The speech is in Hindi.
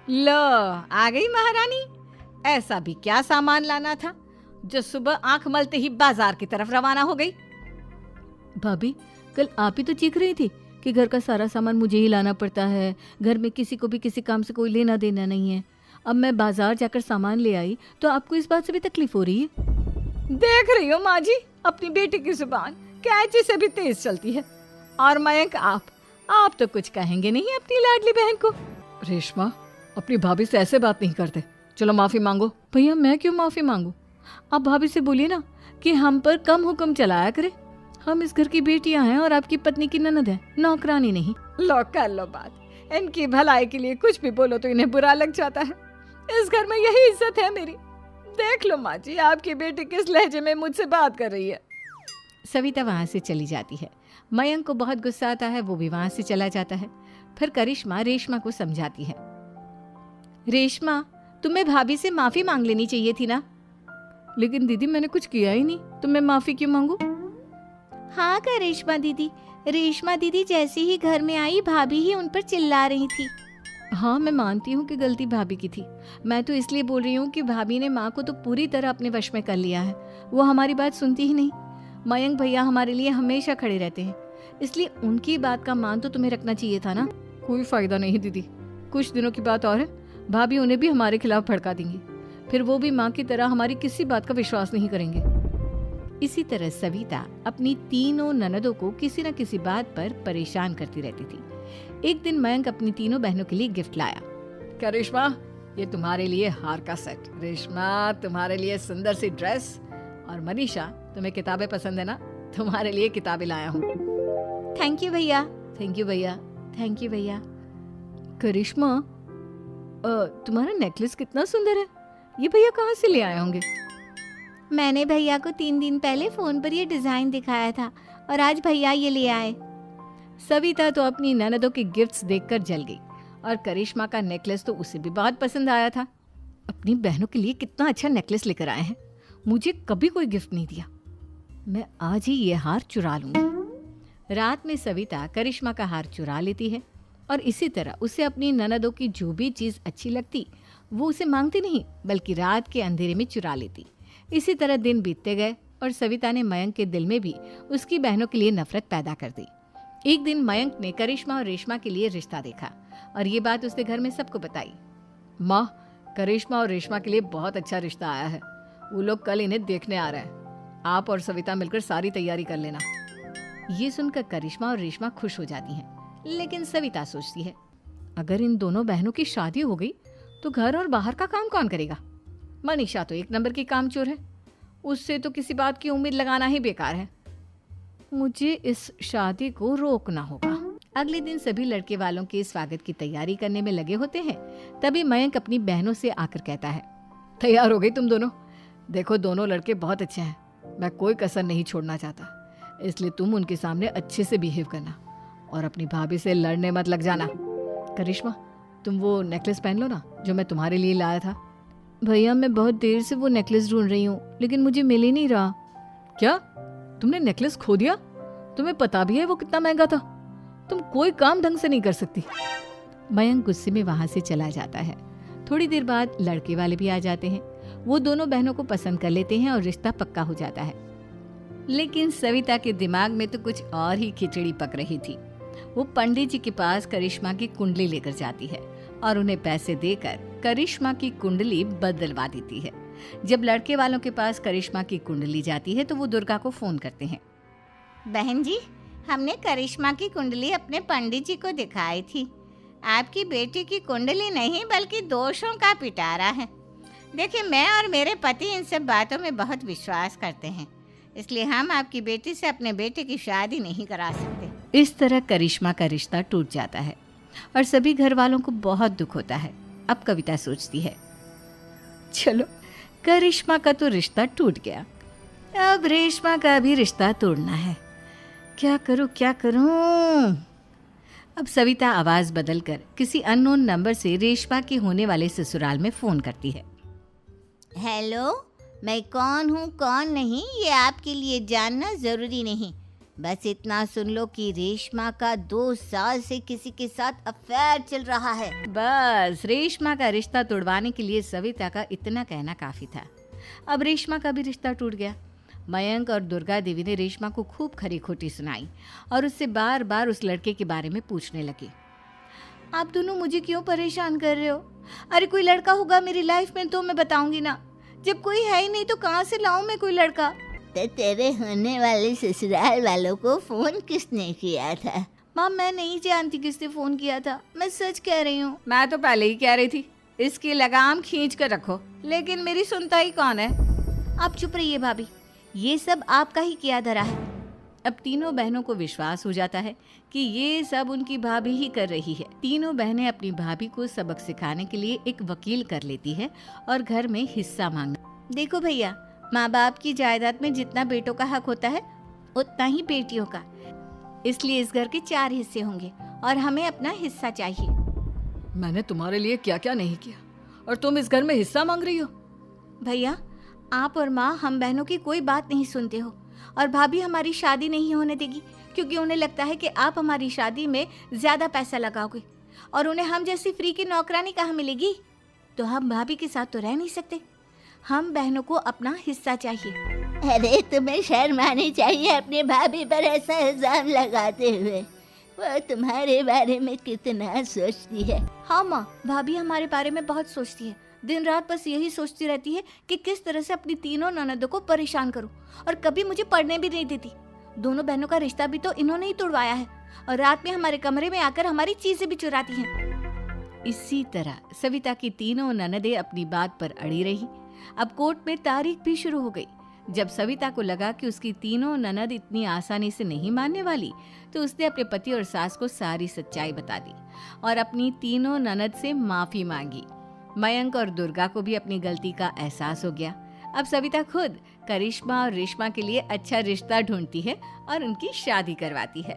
लो, आ गई महारानी। ऐसा भी क्या सामान लाना था जो सुबह आंख मलते ही बाजार की तरफ रवाना हो गई? भाभी, कल आप ही तो चीख रही थी कि घर का सारा सामान मुझे ही लाना पड़ता है, घर में किसी को भी किसी काम से कोई लेना देना नहीं है। अब मैं बाजार जाकर सामान ले आई तो आपको इस बात से भी तकलीफ हो रही है? देख रही हो माँ जी, अपनी बेटी की जुबान कैंची से भी तेज चलती है। और मयंक, आप तो कुछ कहेंगे नहीं अपनी लाडली बहन को? रेशमा, अपनी भाभी से ऐसे बात नहीं करते। चलो माफी मांगो। भैया, मैं क्यों माफी मांगू? आप भाभी से बोलिए ना कि हम पर कम हुक्म चलाया करे। हम इस घर की बेटियां हैं और आपकी पत्नी की ननद है, नौकरानी नहीं। लो, कर लो बात। इनकी भलाई के लिए कुछ भी बोलो तो इन्हें बुरा लग जाता है। इस घर में यही इज्जत है मेरी। देख लो माँ जी, आपकी बेटी किस लहजे में मुझसे बात कर रही है। सविता वहाँ से चली जाती है। मयंक को बहुत गुस्सा आता है, वो भी वहाँ से चला जाता है। फिर करिश्मा रेशमा को समझाती है। रेशमा, तुम्हें भाभी से माफी मांग लेनी चाहिए थी ना। लेकिन दीदी, मैंने कुछ किया ही नहीं, तो मैं माफी क्यों मांगू? हाँ करिश्मा दीदी, रेशमा दीदी जैसे ही घर में आई भाभी ही उन पर चिल्ला रही थी। हाँ, मैं मानती हूँ कि गलती भाभी की थी। मैं तो इसलिए बोल रही हूँ कि भाभी ने माँ को तो पूरी तरह अपने वश में कर लिया है। वो हमारी बात सुनती ही नहीं। मयंक भैया हमारे लिए हमेशा खड़े रहते हैं, इसलिए उनकी बात का मान तो तुम्हें रखना चाहिए था ना। कोई फायदा नहीं दीदी, कुछ दिनों की बात और है, भाभी उन्हें भी हमारे खिलाफ भड़का देंगी। फिर वो भी माँ की तरह हमारी किसी बात का विश्वास नहीं करेंगे। इसी तरह सविता अपनी तीनों ननदों को किसी न किसी बात पर परेशान करती रहती थी। एक दिन मयंक अपनी तीनों बहनों के लिए गिफ्ट लाया। क्या रेशमा, ये तुम्हारे लिए हार का सेट। रेशमा, तुम्हारे लिए सुंदर सी ड्रेस। और मनीषा, तुम्हें किताबें पसंद है ना, तुम्हारे लिए किताबें लाया हूँ। थैंक यू भैया। थैंक यू भैया। थैंक यू भैया। करिश्मा, तुम्हारा नेकलेस कितना सुंदर है। ये भैया कहाँ से ले आए होंगे? मैंने भैया को 3 दिन पहले फोन पर ये डिजाइन दिखाया था और आज भैया ये ले आए। सविता तो अपनी ननदों के गिफ्ट्स देखकर जल गई और करिश्मा का नेकलेस तो उसे भी बहुत पसंद आया था। अपनी बहनों के लिए कितना अच्छा नेकलेस लेकर आए हैं, मुझे कभी कोई गिफ्ट नहीं दिया। मैं आज ही ये हार चुरा लूंगी। रात में सविता करिश्मा का हार चुरा लेती है और इसी तरह उसे अपनी ननदों की जो भी चीज़ अच्छी लगती वो उसे मांगती नहीं, बल्कि रात के अंधेरे में चुरा लेती। इसी तरह दिन बीतते गए और सविता ने मयंक के दिल में भी उसकी बहनों के लिए नफरत पैदा कर दी। एक दिन मयंक ने करिश्मा और रेशमा के लिए रिश्ता देखा और ये बात उसने घर में सबको बताई। माँ, करिश्मा और रेशमा के लिए बहुत अच्छा रिश्ता आया है। वो लोग कल इन्हें देखने आ रहे हैं। आप और सविता मिलकर सारी तैयारी कर लेना। ये सुनकर करिश्मा और रेशमा खुश हो जाती हैं, लेकिन सविता सोचती है, अगर इन दोनों बहनों की शादी हो गई तो घर और बाहर का काम कौन करेगा? मनीषा तो 1 नंबर की कामचोर है, उससे तो किसी बात की उम्मीद लगाना ही बेकार है। मुझे इस शादी को रोकना होगा। अगले दिन सभी लड़के वालों के स्वागत की तैयारी करने में लगे होते हैं। तभी मयंक अपनी बहनों से आकर कहता है, तैयार हो गई तुम दोनों? देखो, दोनों लड़के बहुत अच्छे हैं, मैं कोई कसर नहीं छोड़ना चाहता, इसलिए तुम उनके सामने अच्छे से बिहेव करना और अपनी भाभी से लड़ने मत लग जाना। करिश्मा, तुम वो नेकलेस पहन लो ना जो मैं तुम्हारे लिए लाया था। भैया, मैं बहुत देर से वो नेकलेस ढूंढ रही हूँ, लेकिन मुझे मिल ही नहीं रहा। क्या तुमने नेकलेस खो दिया? तुम्हें पता भी है वो कितना महंगा था। तुम कोई काम ढंग से नहीं कर सकती। मयंक गुस्से में वहां से चला जाता है। थोड़ी देर बाद लड़के वाले भी आ जाते हैं। वो दोनों बहनों को पसंद कर लेते हैं और रिश्ता पक्का हो जाता है। लेकिन सविता के दिमाग में तो कुछ और ही खिचड़ी पक रही थी। वो पंडित जी के पास करिश्मा की कुंडली लेकर जाती है और उन्हें पैसे देकर करिश्मा की कुंडली बदलवा देती है। जब लड़के वालों के पास करिश्मा की कुंडली जाती है तो वो दुर्गा को फोन करते हैं। बहन जी, हमने करिश्मा की कुंडली अपने पंडित जी को दिखाई थी। आपकी बेटी की कुंडली नहीं बल्कि दोषों का पिटारा है। देखिए, मैं और मेरे पति इन सब बातों में बहुत विश्वास करते हैं, इसलिए हम आपकी बेटी से अपने बेटे की शादी नहीं करा सकते। इस तरह करिश्मा का रिश्ता टूट जाता है और सभी घर वालों को बहुत दुख होता है। अब कविता सोचती है, चलो करिश्मा का तो रिश्ता टूट गया, अब रेशमा का भी रिश्ता तोड़ना है। क्या करूं? अब सविता आवाज बदलकर किसी अननोन नंबर से रेशमा के होने वाले ससुराल में फोन करती है। हेलो, मैं कौन हूँ कौन नहीं ये आपके लिए जानना ज़रूरी नहीं। बस इतना सुन लो कि रेशमा का 2 साल से किसी के साथ अफेयर चल रहा है। बस रेशमा का रिश्ता तोड़वाने के लिए सविता का इतना कहना काफी था। अब रेशमा का भी रिश्ता टूट गया। मयंक और दुर्गा देवी ने रेशमा को खूब खरी खोटी सुनाई और उससे बार बार उस लड़के के बारे में पूछने लगी। आप दोनों मुझे क्यों परेशान कर रहे हो? अरे कोई लड़का होगा मेरी लाइफ में तो मैं बताऊंगी ना। जब कोई है ही नहीं तो कहाँ से लाऊं मैं कोई लड़का? तो तेरे होने वाले ससुराल वालों को फोन किसने किया था? माँ मैं नहीं जानती किसने फोन किया था, मैं सच कह रही हूँ। मैं तो पहले ही कह रही थी इसकी लगाम खींच कर रखो, लेकिन मेरी सुनता ही कौन है। आप चुप रहिए भाभी, ये सब आपका ही किया धरा है। अब तीनों बहनों को विश्वास हो जाता है कि ये सब उनकी भाभी ही कर रही है। तीनों बहनें अपनी भाभी को सबक सिखाने के लिए एक वकील कर लेती है और घर में हिस्सा मांगना। देखो भैया, माँ बाप की जायदाद में जितना बेटों का हक होता है उतना ही बेटियों का, इसलिए इस घर के 4 हिस्से होंगे और हमें अपना हिस्सा चाहिए। मैंने तुम्हारे लिए क्या क्या नहीं किया और तुम इस घर में हिस्सा मांग रही हो? भैया, आप और माँ हम बहनों की कोई बात नहीं सुनते हो और भाभी हमारी शादी नहीं होने देगी क्योंकि उन्हें लगता है कि आप हमारी शादी में ज्यादा पैसा लगाओगे और उन्हें हम जैसी फ्री की नौकरानी कहाँ मिलेगी। तो हम भाभी के साथ तो रह नहीं सकते, हम बहनों को अपना हिस्सा चाहिए। अरे तुम्हें शर्म आनी चाहिए अपनी भाभी पर ऐसा इल्जाम लगाते हुए। वो तुम्हारे बारे में कितना सोचती है। हाँ माँ, भाभी हमारे बारे में बहुत सोचती है। दिन रात बस यही सोचती रहती है कि किस तरह से अपनी तीनों ननदों को परेशान करूं और कभी मुझे पढ़ने भी नहीं देती। दोनों बहनों का रिश्ता भी तो इन्होंने ही तोड़वाया है और रात में हमारे कमरे में आकर हमारी चीजें भी चुराती हैं। इसी तरह सविता की तीनों ननदें अपनी बात पर अड़ी रही। अब कोर्ट में तारीख भी शुरू हो गई। जब सविता को लगा कि उसकी तीनों ननद इतनी आसानी से नहीं मानने वाली, तो उसने अपने पति और सास को सारी सच्चाई बता दी और अपनी तीनों ननद से माफी मांगी। मयंक और दुर्गा को भी अपनी गलती का एहसास हो गया। अब सविता खुद करिश्मा और रेशमा के लिए अच्छा रिश्ता ढूंढती है और उनकी शादी करवाती है।